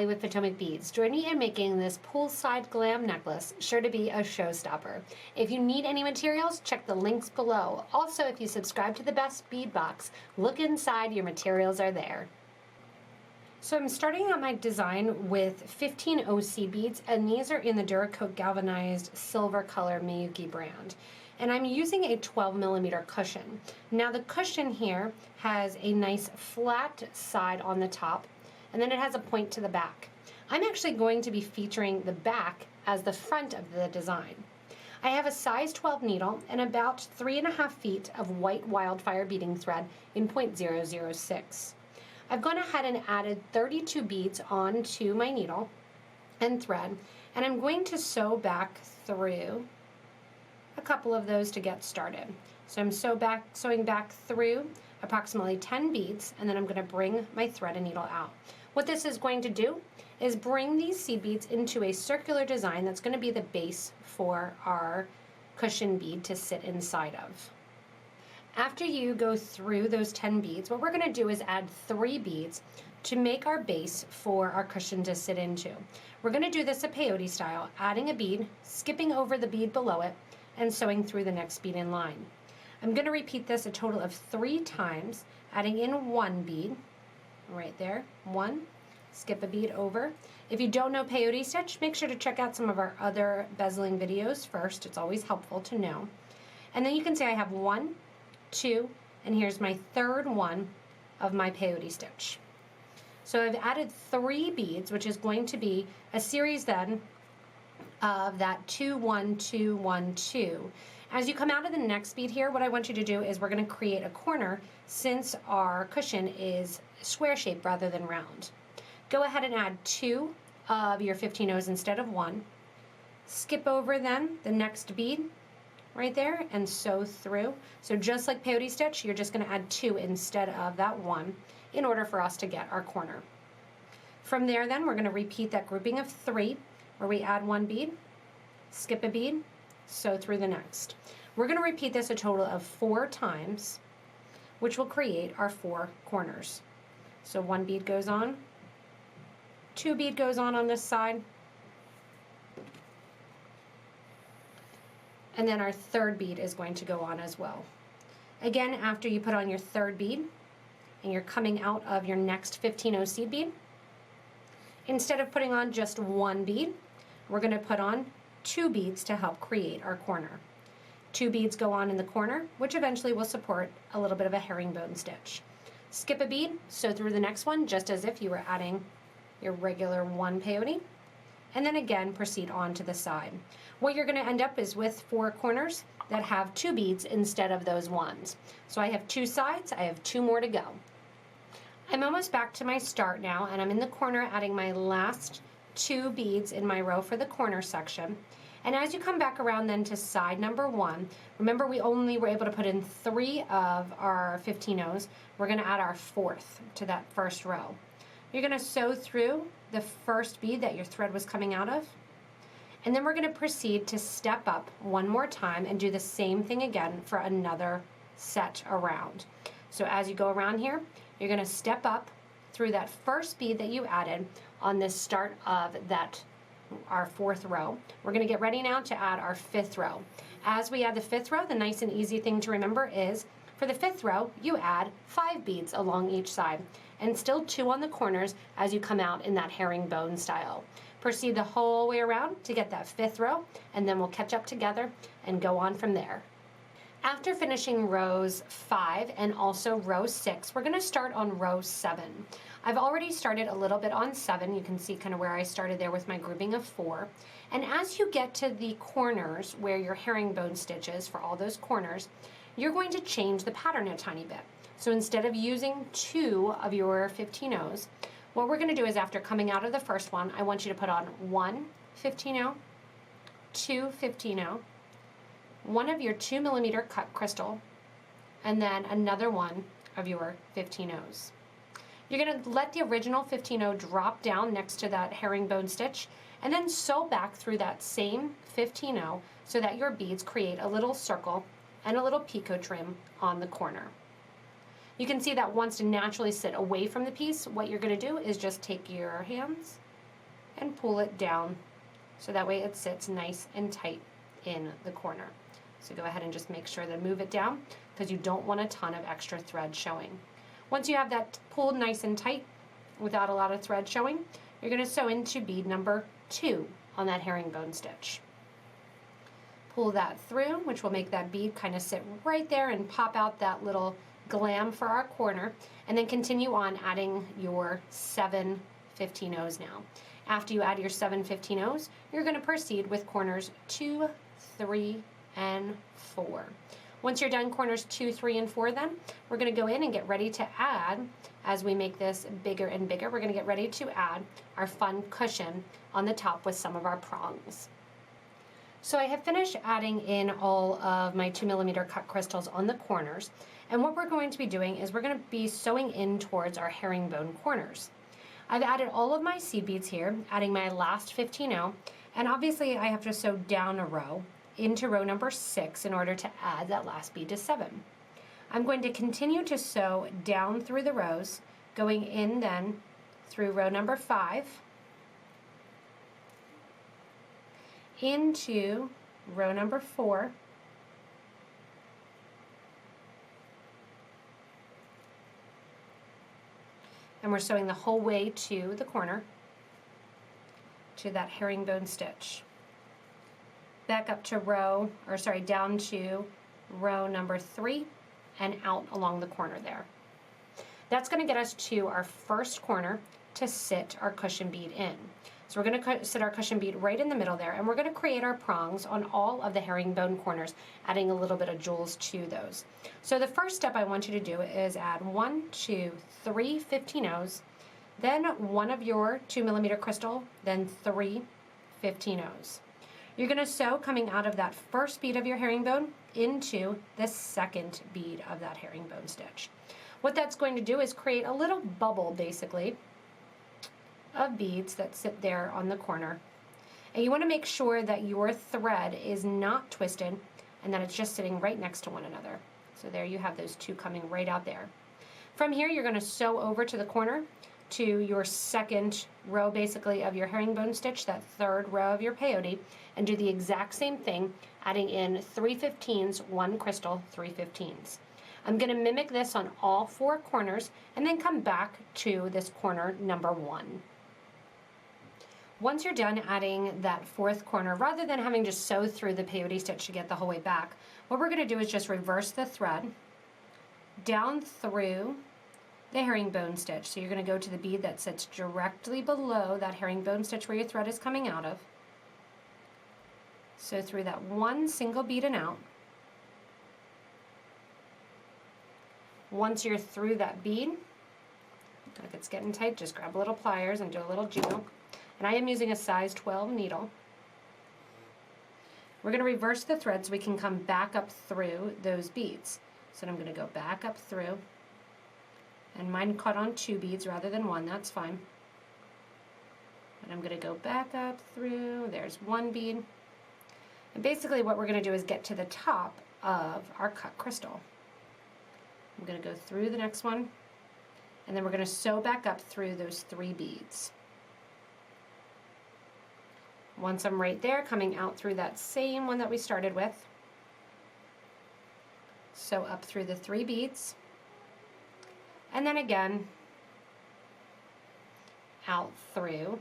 Allie with Potomac Beads. Join me in making this poolside glam necklace, sure to be a showstopper. If you need any materials, check the links below. Also, if you subscribe to the Best Bead Box, look inside, your materials are there. So I'm starting out my design with 15 OC beads, and these are in the Duracoat galvanized silver color Miyuki brand. And I'm using a 12mm cushion. Now the cushion here has a nice flat side on the top, and then it has a point to the back. I'm actually going to be featuring the back as the front of the design. I have a size 12 needle and about 3.5 feet of white Wildfire beading thread in .006. I've gone ahead and added 32 beads onto my needle and thread, and I'm going to sew back through a couple of those to get started. So I'm sewing back through approximately 10 beads, and then I'm going to bring my thread and needle out. What this is going to do is bring these seed beads into a circular design that's going to be the base for our cushion bead to sit inside of. After you go through those 10 beads, what we're going to do is add 3 beads to make our base for our cushion to sit into. We're going to do this a peyote style, adding a bead, skipping over the bead below it, and sewing through the next bead in line. I'm going to repeat this a total of 3 times, adding in 1 bead, right there, 1, skip a bead over. If you don't know peyote stitch, make sure to check out some of our other bezeling videos first. It's always helpful to know. And then you can see I have 1, 2, and here's my 3rd one of my peyote stitch. So I've added 3 beads, which is going to be a series then of that 2, 1, 2, 1, 2. As you come out of the next bead here, what I want you to do is we're going to create a corner since our cushion is square shaped rather than round. Go ahead and add 2 of your 15 O's instead of 1. Skip over then the next bead right there and sew through. So just like peyote stitch, you're just going to add 2 instead of that 1 in order for us to get our corner. From there then we're going to repeat that grouping of 3 where we add 1 bead, skip a bead, sew through the next. We're going to repeat this a total of 4 times, which will create our 4 corners. So 1 bead goes on, 2 bead goes on this side, and then our 3rd bead is going to go on as well. Again, after you put on your 3rd bead and you're coming out of your next 15 O seed bead, instead of putting on just 1 bead, we're going to put on 2 beads to help create our corner. 2 beads go on in the corner, which eventually will support a little bit of a herringbone stitch. Skip a bead, sew through the next one just as if you were adding your regular 1 peyote, and then again proceed on to the side. What you're going to end up is with 4 corners that have 2 beads instead of those ones. So I have 2 sides, I have 2 more to go. I'm almost back to my start now, and I'm in the corner adding my last 2 beads in my row for the corner section. And as you come back around then to side number 1, remember we only were able to put in 3 of our 15 O's. We're going to add our 4th to that first row. You're going to sew through the first bead that your thread was coming out of, and then we're going to proceed to step up one more time and do the same thing again for another set around. So as you go around here, you're going to step up through that first bead that you added on the start of our 4th row. We're going to get ready now to add our 5th row. As we add the 5th row, the nice and easy thing to remember is for the 5th row, you add 5 beads along each side and still 2 on the corners as you come out in that herringbone style. Proceed the whole way around to get that 5th row, and then we'll catch up together and go on from there. After finishing rows 5 and also row 6, we're going to start on row 7. I've already started a little bit on 7. You can see kind of where I started there with my grouping of 4. And as you get to the corners where your herringbone stitch is for all those corners, you're going to change the pattern a tiny bit. So instead of using 2 of your 15 O's, what we're going to do is after coming out of the first one, I want you to put on 1 15 O, 2 15 O, 1 of your 2mm cut crystal, and then another one of your 15 O's. You're going to let the original 15 O drop down next to that herringbone stitch, and then sew back through that same 15 O so that your beads create a little circle and a little picot trim on the corner. You can see that wants to naturally sit away from the piece. What you're going to do is just take your hands and pull it down so that way it sits nice and tight in the corner. So go ahead and just make sure to move it down because you don't want a ton of extra thread showing. Once you have that pulled nice and tight without a lot of thread showing, you're going to sew into bead number 2 on that herringbone stitch. Pull that through, which will make that bead kind of sit right there and pop out that little glam for our corner, and then continue on adding your 7 15-ohs now. After you add your 7 15-ohs, you're going to proceed with corners 2, 3, and 4. Once you're done corners 2, 3, and 4, then we're going to go in and get ready to add, as we make this bigger and bigger, we're going to get ready to add our fun cushion on the top with some of our prongs. So I have finished adding in all of my 2mm cut crystals on the corners, and what we're going to be doing is we're going to be sewing in towards our herringbone corners. I've added all of my seed beads here, adding my last 15-oh, and obviously I have to sew down a row into row number 6 in order to add that last bead to 7. I'm going to continue to sew down through the rows, going in then through row number 5, into row number 4, and we're sewing the whole way to the corner, to that herringbone stitch. Back up to down to row number 3 and out along the corner there. That's going to get us to our first corner to sit our cushion bead in. So we're going to sit our cushion bead right in the middle there, and we're going to create our prongs on all of the herringbone corners, adding a little bit of jewels to those. So the first step I want you to do is add 1, 2, 3 15-ohs, then one of your 2mm crystal, then 3 15-ohs. You're going to sew coming out of that first bead of your herringbone into the second bead of that herringbone stitch. What that's going to do is create a little bubble, basically, of beads that sit there on the corner. And you want to make sure that your thread is not twisted and that it's just sitting right next to one another. So there you have those two coming right out there. From here, you're going to sew over to the corner to your second row, basically, of your herringbone stitch, that third row of your peyote, and do the exact same thing, adding in 3 15s, 1 crystal, 3 15s. I'm going to mimic this on all 4 corners and then come back to this corner number 1. Once you're done adding that 4th corner, rather than having to sew through the peyote stitch to get the whole way back, what we're going to do is just reverse the thread down through the herringbone stitch. So you're going to go to the bead that sits directly below that herringbone stitch where your thread is coming out of. So through that one single bead and out. Once you're through that bead, if it's getting tight, just grab a little pliers and do a little jiggle. And I am using a size 12 needle. We're going to reverse the thread so we can come back up through those beads. So I'm going to go back up through, and mine caught on 2 beads rather than 1, that's fine. And I'm going to go back up through, there's 1 bead. And basically what we're going to do is get to the top of our cut crystal. I'm going to go through the next one, and then we're going to sew back up through those 3 beads. Once I'm right there, coming out through that same one that we started with, sew up through the 3 beads, and then again out through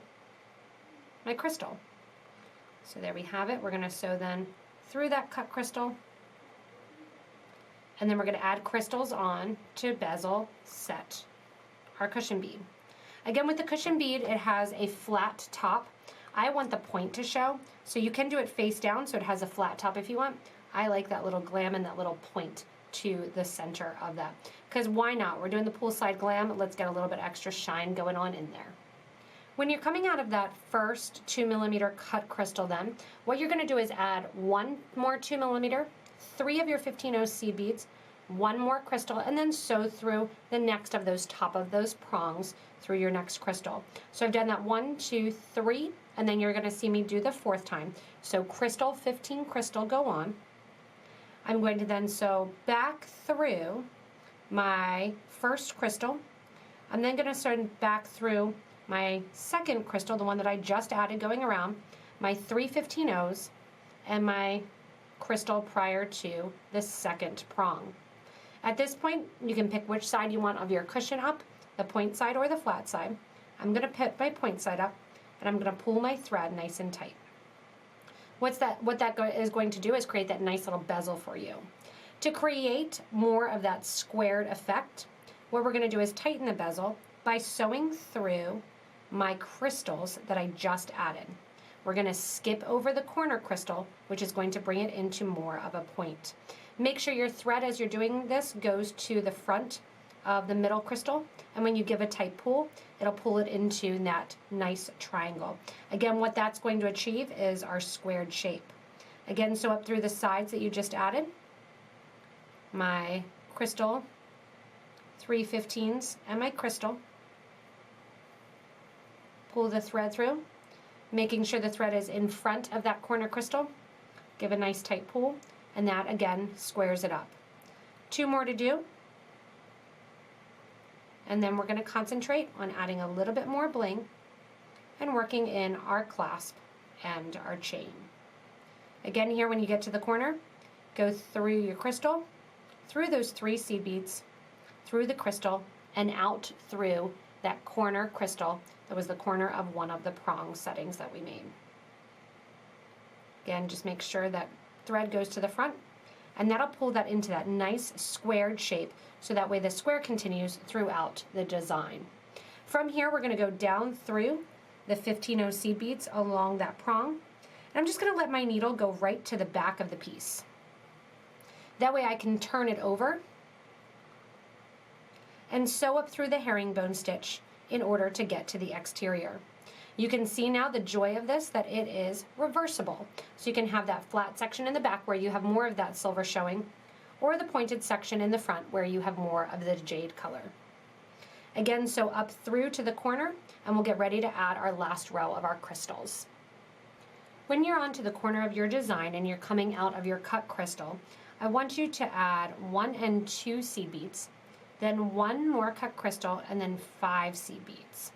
my crystal. So there we have it. We're going to sew then through that cut crystal, and then we're going to add crystals on to bezel set our cushion bead. Again, with the cushion bead, it has a flat top. I want the point to show, so you can do it face down so it has a flat top if you want. I like that little glam and that little point to the center of that, because why not? We're doing the poolside glam. Let's get a little bit extra shine going on in there. When you're coming out of that first 2mm cut crystal, then what you're going to do is add 1 more 2mm, 3 of your 15-oh seed beads, 1 more crystal, and then sew through the next of those top of those prongs through your next crystal. So I've done that 1, 2, 3, and then you're going to see me do the 4th time. So crystal, 15 crystal go on. I'm going to then sew back through my first crystal. I'm then going to sew back through my second crystal, the one that I just added going around, my 3/15-0s, and my crystal prior to the second prong. At this point, you can pick which side you want of your cushion up, the point side or the flat side. I'm going to put my point side up, and I'm going to pull my thread nice and tight. What that is going to do is create that nice little bezel for you. To create more of that squared effect, what we're going to do is tighten the bezel by sewing through my crystals that I just added. We're going to skip over the corner crystal, which is going to bring it into more of a point. Make sure your thread as you're doing this goes to the front of the middle crystal, and when you give a tight pull, it'll pull it into that nice triangle. Again, what that's going to achieve is our squared shape. Again, sew up through the sides that you just added. My crystal 3/15s and my crystal. Pull the thread through, making sure the thread is in front of that corner crystal. Give a nice tight pull, and that again squares it up. 2 more to do. And then we're going to concentrate on adding a little bit more bling and working in our clasp and our chain. Again, here when you get to the corner, go through your crystal, through those 3 seed beads, through the crystal, and out through that corner crystal that was the corner of one of the prong settings that we made. Again, just make sure that thread goes to the front, and that'll pull that into that nice squared shape, so that way the square continues throughout the design. From here, we're going to go down through the 15-0 seed beads along that prong, and I'm just going to let my needle go right to the back of the piece. That way I can turn it over and sew up through the herringbone stitch in order to get to the exterior. You can see now the joy of this, that it is reversible. So you can have that flat section in the back where you have more of that silver showing, or the pointed section in the front where you have more of the jade color. Again, sew up through to the corner, and we'll get ready to add our last row of our crystals. When you're onto the corner of your design and you're coming out of your cut crystal, I want you to add 1 and 2 seed beads, then 1 more cut crystal, and then 5 seed beads.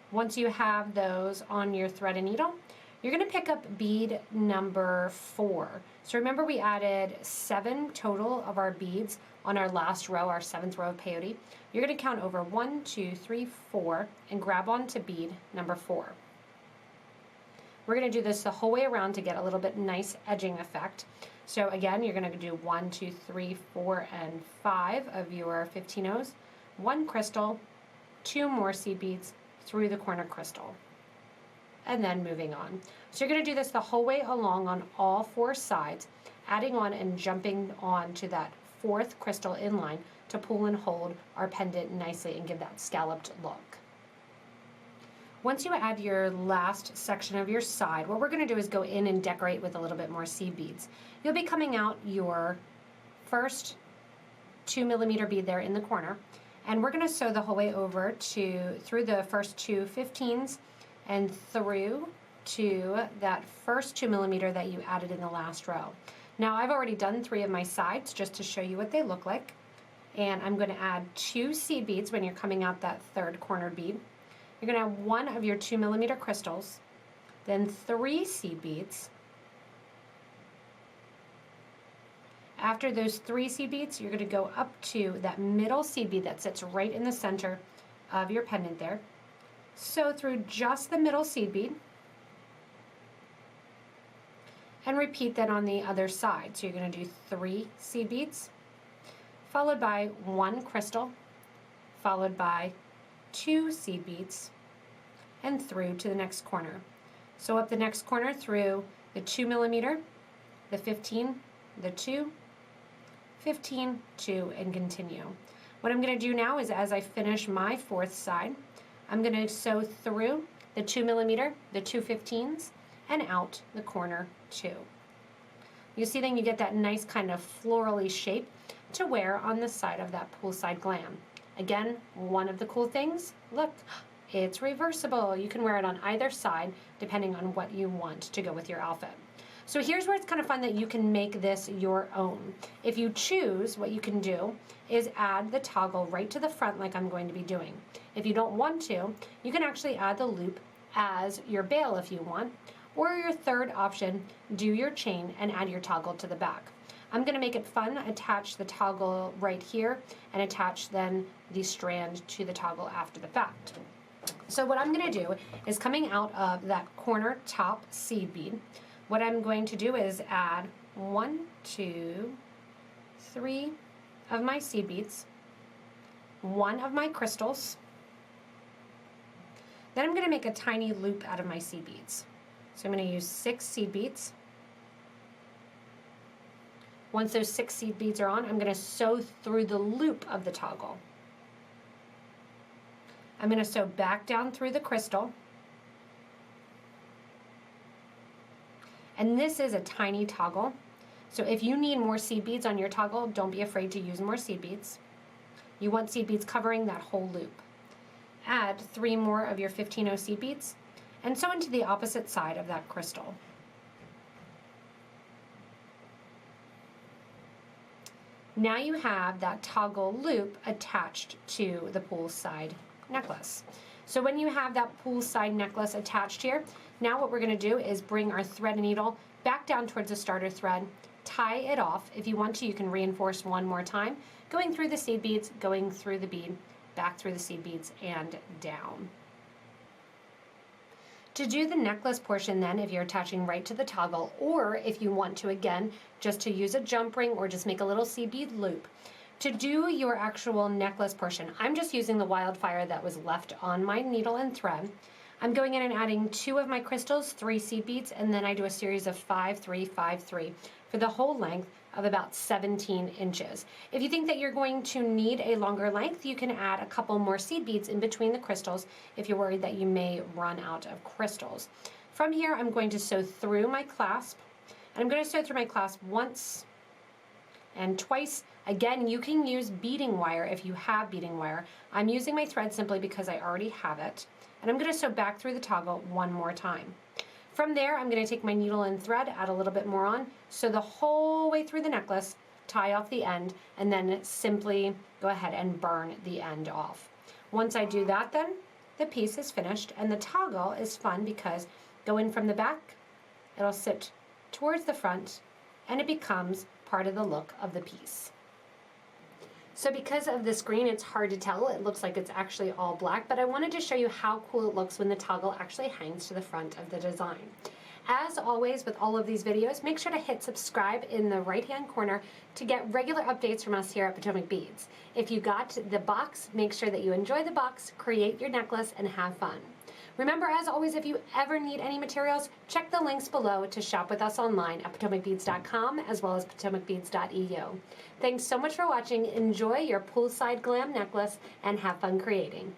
Once you have those on your thread and needle, you're going to pick up bead number 4. So remember, we added 7 total of our beads on our last row, our 7th row of peyote. You're going to count over 1, 2, 3, 4 and grab onto bead number 4. We're going to do this the whole way around to get a little bit nice edging effect. So again, you're going to do 1, 2, 3, 4, and 5 of your 15-0s, 1 crystal, 2 more seed beads through the corner crystal, and then moving on. So you're going to do this the whole way along on all 4 sides, adding on and jumping on to that 4th crystal in line to pull and hold our pendant nicely and give that scalloped look. Once you add your last section of your side, what we're going to do is go in and decorate with a little bit more seed beads. You'll be coming out your first 2mm bead there in the corner, and we're going to sew the whole way over through the first 2 15s and through to that first 2mm that you added in the last row. Now I've already done 3 of my sides just to show you what they look like, and I'm going to add 2 seed beads when you're coming out that 3rd corner bead. You're going to have 1 of your 2mm crystals, then 3 seed beads. After those 3 seed beads, you're going to go up to that middle seed bead that sits right in the center of your pendant there. Sew through just the middle seed bead, and repeat that on the other side. So you're going to do 3 seed beads, followed by 1 crystal, followed by 2 seed beads, and through to the next corner. Sew up the next corner through the 2mm, the 15, the 2, 15, 2, and continue. What I'm going to do now is, as I finish my 4th side, I'm going to sew through the 2mm, the 2 15s, and out the corner 2. You see then you get that nice kind of florally shape to wear on the side of that Poolside Glam. Again, one of the cool things, look, it's reversible. You can wear it on either side depending on what you want to go with your outfit. So here's where it's kind of fun that you can make this your own. If you choose, what you can do is add the toggle right to the front like I'm going to be doing. If you don't want to, you can actually add the loop as your bail if you want, or your third option, do your chain and add your toggle to the back. I'm going to make it fun, attach the toggle right here and attach then the strand to the toggle after the fact. So what I'm going to do is, coming out of that corner top seed bead, what I'm going to do is add 1, 2, 3 of my seed beads, 1 of my crystals. Then I'm going to make a tiny loop out of my seed beads. So I'm going to use 6 seed beads. Once those 6 seed beads are on, I'm going to sew through the loop of the toggle. I'm going to sew back down through the crystal. And this is a tiny toggle. So if you need more seed beads on your toggle, don't be afraid to use more seed beads. You want seed beads covering that whole loop. Add 3 more of your 15-0 seed beads and sew into the opposite side of that crystal. Now you have that toggle loop attached to the poolside necklace. So when you have that poolside necklace attached here, now what we're going to do is bring our thread and needle back down towards the starter thread, tie it off. If you want to, you can reinforce one more time, going through the seed beads, going through the bead, back through the seed beads, and down. To do the necklace portion then, if you're attaching right to the toggle, or if you want to, again, just to use a jump ring or just make a little seed bead loop, to do your actual necklace portion, I'm just using the Wildfire that was left on my needle and thread. I'm going in and adding 2 of my crystals, 3 seed beads, and then I do a series of 5, 3, 5, 3 for the whole length of about 17 inches. If you think that you're going to need a longer length, you can add a couple more seed beads in between the crystals if you're worried that you may run out of crystals. From here, I'm going to sew through my clasp, and I'm going to sew through my clasp once and twice. Again, you can use beading wire if you have beading wire. I'm using my thread simply because I already have it. And I'm going to sew back through the toggle one more time. From there, I'm going to take my needle and thread, add a little bit more on, sew the whole way through the necklace, tie off the end, and then simply go ahead and burn the end off. Once I do that, then the piece is finished, and the toggle is fun because go in from the back, it'll sit towards the front, and it becomes part of the look of the piece. So because of the screen, it's hard to tell. It looks like it's actually all black, but I wanted to show you how cool it looks when the toggle actually hangs to the front of the design. As always with all of these videos, make sure to hit subscribe in the right-hand corner to get regular updates from us here at Potomac Beads. If you got the box, make sure that you enjoy the box, create your necklace, and have fun. Remember, as always, if you ever need any materials, check the links below to shop with us online at PotomacBeads.com as well as PotomacBeads.eu. Thanks so much for watching. Enjoy your poolside glam necklace and have fun creating.